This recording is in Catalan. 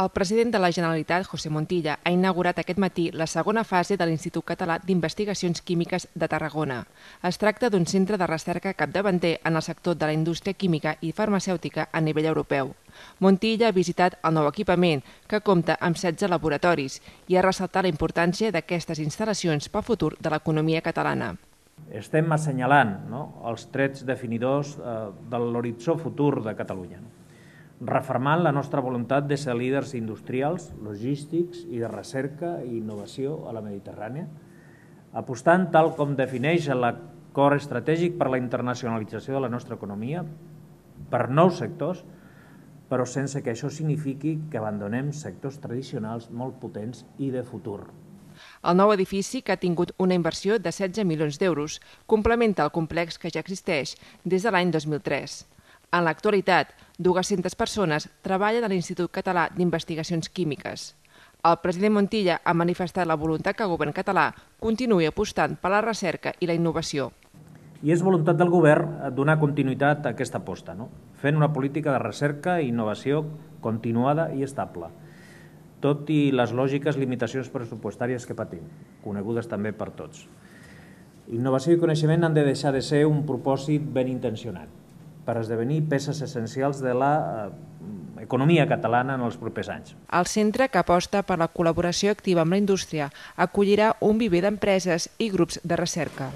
El president de la Generalitat, José Montilla, ha inaugurat aquest matí la segona fase de l'Institut Català d'Investigacions Químiques de Tarragona. Es tracta d'un centre de recerca capdavanter en el sector de la indústria química i farmacèutica a nivell europeu. Montilla ha visitat el nou equipament, que compta amb 16 laboratoris, i ha ressaltat la importància d'aquestes instal·lacions pel futur de l'economia catalana. Estem assenyalant els trets definidors de l'horitzó futur de Catalunya, refermant la nostra voluntat de ser líders industrials, logístics i de recerca i innovació a la Mediterrània, apostant, tal com defineix l'acord estratègic per la internacionalització de la nostra economia, per nous sectors, però sense que això signifiqui que abandonem sectors tradicionals molt potents i de futur. El nou edifici, que ha tingut una inversió de 16 milions d'euros, complementa el complex que ja existeix des de l'any 2003. En l'actualitat, 200 persones treballen a l'Institut Català d'Investigacions Químiques. El president Montilla ha manifestat la voluntat que el govern català continuï apostant per la recerca i la innovació. I és voluntat del govern donar continuïtat a aquesta aposta, fent una política de recerca i innovació continuada i estable, tot i les lògiques limitacions pressupostàries que patim, conegudes també per tots. Innovació i coneixement han de deixar de ser un propòsit ben intencionat per esdevenir peces essencials de l'economia catalana en els propers anys. El centre, que aposta per la col·laboració activa amb la indústria, acollirà un viver d'empreses i grups de recerca.